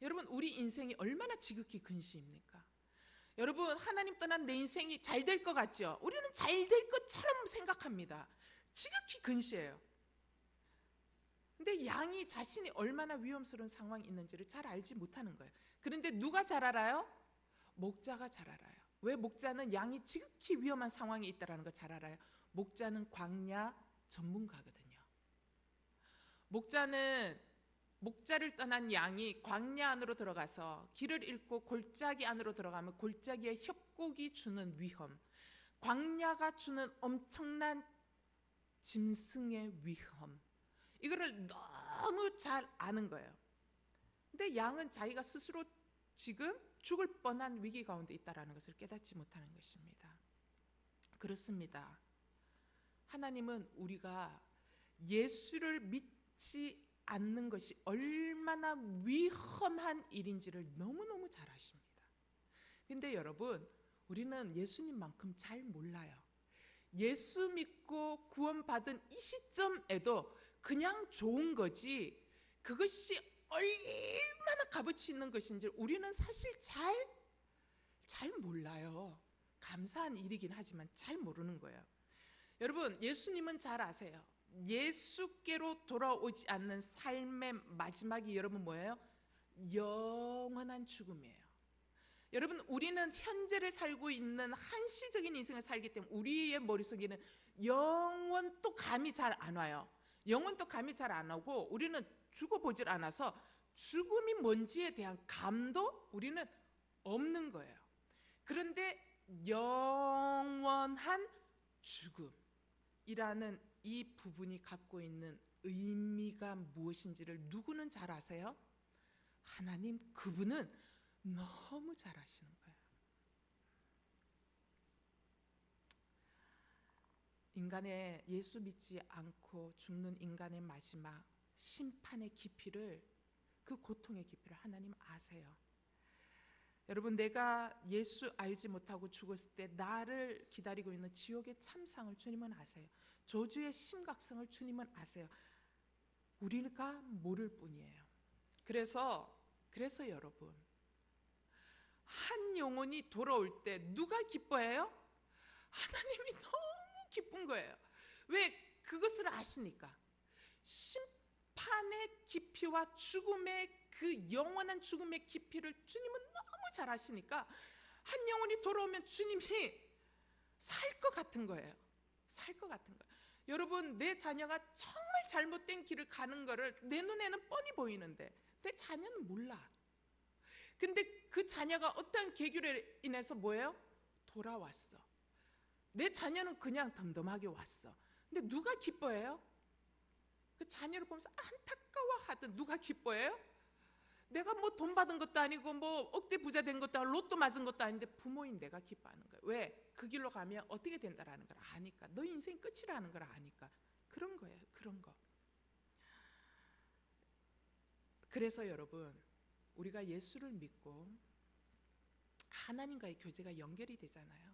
[SPEAKER 1] 여러분, 우리 인생이 얼마나 지극히 근시입니까? 여러분, 하나님 떠난 내 인생이 잘 될 것 같죠? 우리는 잘 될 것처럼 생각합니다. 지극히 근시해요. 근데 양이 자신이 얼마나 위험스러운 상황이 있는지를 잘 알지 못하는 거예요. 그런데 누가 잘 알아요? 목자가 잘 알아요. 왜? 목자는 양이 지극히 위험한 상황에 있다는 걸 잘 알아요. 목자는 광야 전문가거든요. 목자를 떠난 양이 광야 안으로 들어가서 길을 잃고 골짜기 안으로 들어가면 골짜기의 협곡이 주는 위험, 광야가 주는 엄청난 짐승의 위험, 이거를 너무 잘 아는 거예요. 근데 양은 자기가 스스로 지금 죽을 뻔한 위기 가운데 있다는 것을 깨닫지 못하는 것입니다. 그렇습니다. 하나님은 우리가 예수를 믿지 않는 것이 얼마나 위험한 일인지를 너무너무 잘 아십니다. 근데 여러분, 우리는 예수님만큼 잘 몰라요. 예수 믿고 구원받은 이 시점에도 그냥 좋은 거지, 그것이 얼마나 값어치 있는 것인지 우리는 사실 잘 몰라요. 감사한 일이긴 하지만 잘 모르는 거예요. 여러분, 예수님은 잘 아세요. 예수께로 돌아오지 않는 삶의 마지막이 여러분 뭐예요? 영원한 죽음이에요. 여러분, 우리는 현재를 살고 있는 한시적인 인생을 살기 때문에 우리의 머릿속에는 영원도 감이 잘 안 와요. 영원도 감이 잘 안 오고 우리는 죽어보질 않아서 죽음이 뭔지에 대한 감도 우리는 없는 거예요. 그런데 영원한 죽음이라는 이 부분이 갖고 있는 의미가 무엇인지를 누구는 잘 아세요? 하나님, 그분은 너무 잘 아시는 거예요. 인간의, 예수 믿지 않고 죽는 인간의 마지막 심판의 깊이를, 그 고통의 깊이를 하나님 아세요. 여러분, 내가 예수 알지 못하고 죽었을 때 나를 기다리고 있는 지옥의 참상을 주님은 아세요. 저주의 심각성을 주님은 아세요. 우리가 모를 뿐이에요. 그래서 여러분, 한 영혼이 돌아올 때 누가 기뻐해요? 하나님이 너무 기쁜 거예요. 왜? 그것을 아시니까. 심판의 깊이와 죽음의 그 영원한 죽음의 깊이를 주님은 너무 잘 아시니까 한 영혼이 돌아오면 주님이 살 것 같은 거예요. 살 것 같은 거예요. 여러분, 내 자녀가 정말 잘못된 길을 가는 거를 내 눈에는 뻔히 보이는데 내 자녀는 몰라. 근데 그 자녀가 어떠한 계기로 인해서 뭐예요? 돌아왔어. 내 자녀는 그냥 덤덤하게 왔어. 근데 누가 기뻐해요? 그 자녀를 보면서 안타까워하든 누가 기뻐해요? 내가 뭐 돈 받은 것도 아니고 뭐 억대 부자 된 것도 아니고 로또 맞은 것도 아닌데 부모인 내가 기뻐하는 거예요. 왜? 그 길로 가면 어떻게 된다라는 걸 아니까. 너 인생 끝이라는 걸 아니까. 그런 거예요. 그런 거. 그래서 여러분, 우리가 예수를 믿고 하나님과의 교제가 연결이 되잖아요.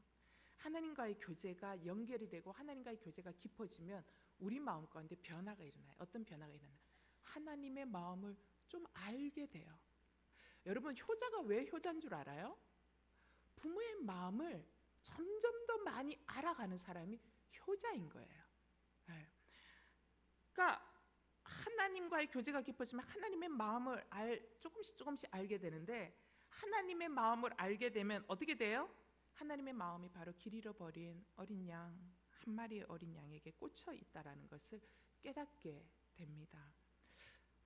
[SPEAKER 1] 하나님과의 교제가 연결이 되고 하나님과의 교제가 깊어지면 우리 마음 가운데 변화가 일어나요. 어떤 변화가 일어나요? 하나님의 마음을 좀 알게 돼요. 여러분, 효자가 왜 효자인 줄 알아요? 부모의 마음을 점점 더 많이 알아가는 사람이 효자인 거예요. 그러니까 하나님과의 교제가 깊어지면 하나님의 마음을 조금씩 알게 되는데, 하나님의 마음을 알게 되면 어떻게 돼요? 하나님의 마음이 바로 길 잃어버린 어린 양, 한 마리의 어린 양에게 꽂혀 있다라는 것을 깨닫게 됩니다.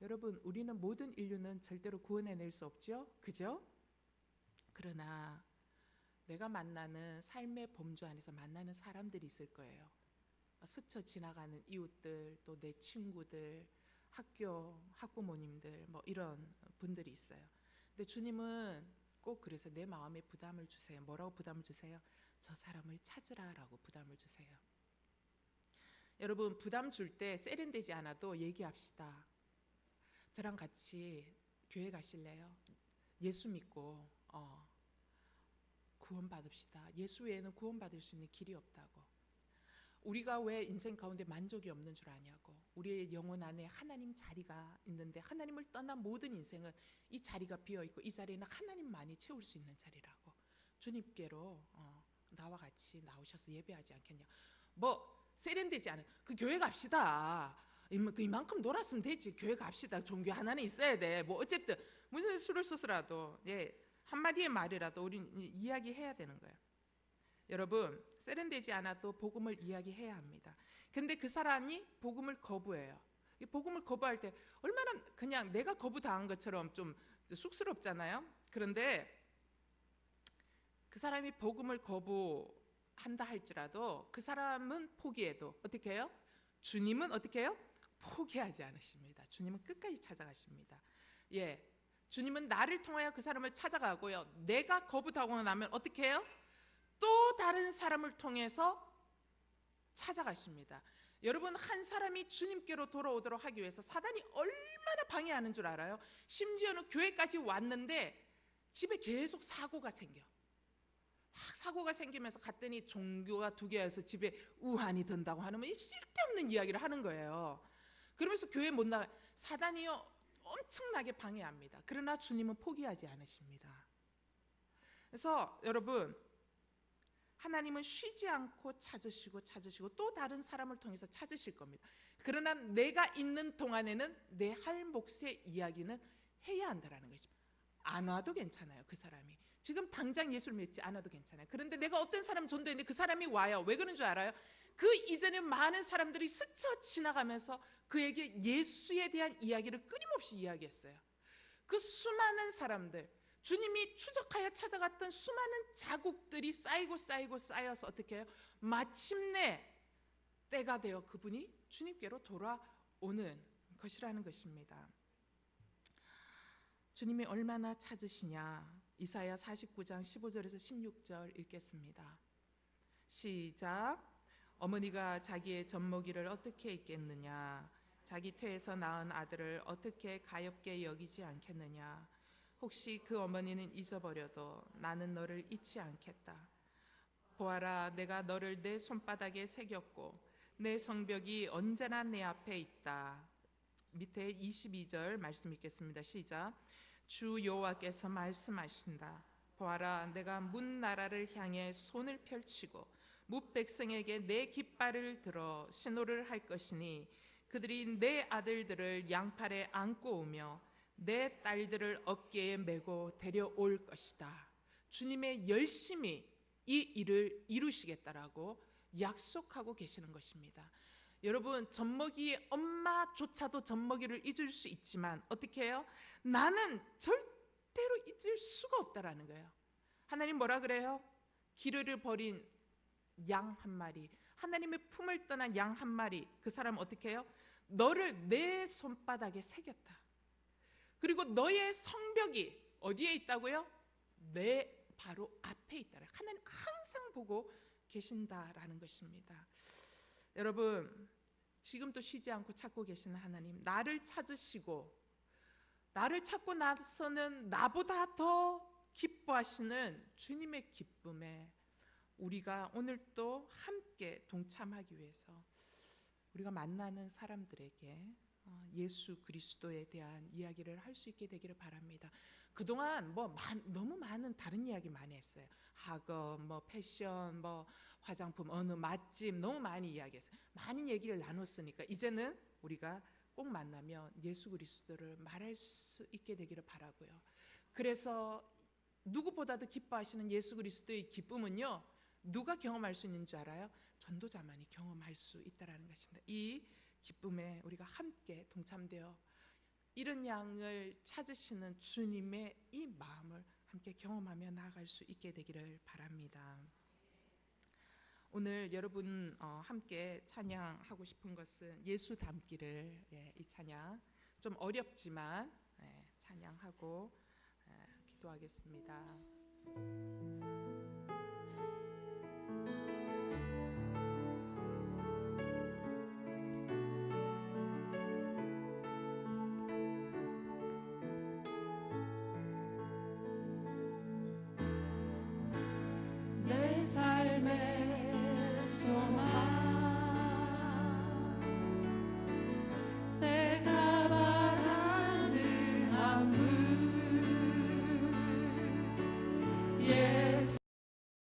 [SPEAKER 1] 여러분, 우리는 모든 인류는 절대로 구원해낼 수 없죠, 그죠? 그러나 내가 만나는 삶의 범주 안에서 만나는 사람들이 있을 거예요. 스쳐 지나가는 이웃들, 또 내 친구들, 학부모님들, 뭐 이런 분들이 있어요. 근데 주님은 꼭 그래서 내 마음에 부담을 주세요. 뭐라고 부담을 주세요? 저 사람을 찾으라라고 부담을 주세요. 여러분, 부담 줄 때 세련되지 않아도 얘기합시다. 저랑 같이 교회 가실래요? 예수 믿고 구원받읍시다. 예수 외에는 구원받을 수 있는 길이 없다고. 우리가 왜 인생 가운데 만족이 없는 줄 아냐고. 우리의 영혼 안에 하나님 자리가 있는데, 하나님을 떠난 모든 인생은 이 자리가 비어있고, 이 자리는 하나님만이 채울 수 있는 자리라고. 주님께로 나와 같이 나오셔서 예배하지 않겠냐. 뭐 세련되지 않은 그 교회 갑시다. 이만큼 놀았으면 되지. 교회 갑시다. 종교 하나는 있어야 돼. 뭐 어쨌든 무슨 수를 써서라도 한마디의 말이라도 우린 이야기해야 되는 거예요. 여러분, 세련되지 않아도 복음을 이야기해야 합니다. 근데 그 사람이 복음을 거부해요. 이 복음을 거부할 때 얼마나 그냥 내가 거부당한 것처럼 좀 쑥스럽잖아요. 그런데 그 사람이 복음을 거부한다 할지라도 그 사람은 포기해도 어떻게 해요? 주님은 어떻게 해요? 포기하지 않으십니다. 주님은 끝까지 찾아가십니다. 주님은 나를 통하여 그 사람을 찾아가고요. 내가 거부당하고 나면 어떻게 해요? 또 다른 사람을 통해서 찾아가십니다. 여러분, 한 사람이 주님께로 돌아오도록 하기 위해서 사단이 얼마나 방해하는 줄 알아요? 심지어는 교회까지 왔는데 집에 계속 사고가 생겨. 막 사고가 생기면서 갔더니 종교가 두 개여서 집에 우환이 든다고 하는 쓸데없는 이야기를 하는 거예요. 그러면서 교회 못 나가. 사단이요 엄청나게 방해합니다. 그러나 주님은 포기하지 않으십니다. 그래서 여러분, 하나님은 쉬지 않고 찾으시고 또 다른 사람을 통해서 찾으실 겁니다. 그러나 내가 있는 동안에는 내 할 몫의 이야기는 해야 한다는 거죠. 안 와도 괜찮아요. 그 사람이 지금 당장 예수를 믿지 않아도 괜찮아요. 그런데 내가 어떤 사람 전도했는데 그 사람이 와요. 왜 그런 줄 알아요? 그 이전에 많은 사람들이 스쳐 지나가면서 그에게 예수에 대한 이야기를 끊임없이 이야기했어요. 그 수많은 사람들, 주님이 추적하여 찾아갔던 수많은 자국들이 쌓여서 어떻게 해요? 마침내 때가 되어 그분이 주님께로 돌아오는 것이라는 것입니다. 주님이 얼마나 찾으시냐. 이사야 49장 15절에서 16절 읽겠습니다. 시작. 어머니가 자기의 젖먹이를 어떻게 잊겠느냐. 자기 태에서 낳은 아들을 어떻게 가엾게 여기지 않겠느냐. 혹시 그 어머니는 잊어버려도 나는 너를 잊지 않겠다. 보아라, 내가 너를 내 손바닥에 새겼고 내 성벽이 언제나 내 앞에 있다. 밑에 22절 말씀 읽겠습니다. 시작. 주 여호와께서 말씀하신다. 보아라, 내가 문 나라를 향해 손을 펼치고 뭇 백성에게 내 깃발을 들어 신호를 할 것이니 그들이 내 아들들을 양팔에 안고 오며 내 딸들을 어깨에 메고 데려올 것이다. 주님의 열심히 이 일을 이루시겠다라고 약속하고 계시는 것입니다. 여러분, 젖먹이의 엄마조차도 젖먹이를 잊을 수 있지만 어떻게 해요? 나는 절대로 잊을 수가 없다라는 거예요. 하나님 뭐라 그래요? 길을 버린 양 한 마리, 하나님의 품을 떠난 양 한 마리, 그 사람 어떻게 해요? 너를 내 손바닥에 새겼다. 그리고 너의 성벽이 어디에 있다고요? 내 바로 앞에 있다. 하나님 항상 보고 계신다라는 것입니다. 여러분, 지금도 쉬지 않고 찾고 계시는 하나님, 나를 찾으시고 나를 찾고 나서는 나보다 더 기뻐하시는 주님의 기쁨에 우리가 오늘 또 함께 동참하기 위해서 우리가 만나는 사람들에게 예수 그리스도에 대한 이야기를 할 수 있게 되기를 바랍니다. 그동안 너무 많은 다른 이야기 많이 했어요. 학업, 패션, 화장품, 어느 맛집 너무 많이 이야기했어요. 많은 얘기를 나눴으니까 이제는 우리가 꼭 만나면 예수 그리스도를 말할 수 있게 되기를 바라고요. 그래서 누구보다도 기뻐하시는 예수 그리스도의 기쁨은요, 누가 경험할 수 있는 줄 알아요? 전도자만이 경험할 수 있다라는 것입니다. 이 기쁨에 우리가 함께 동참되어 이른 양을 찾으시는 주님의 이 마음을 함께 경험하며 나아갈 수 있게 되기를 바랍니다. 오늘 여러분 함께 찬양하고 싶은 것은 예수 닮기를, 이 찬양 좀 어렵지만 찬양하고 기도하겠습니다.
[SPEAKER 2] 내 삶의 소망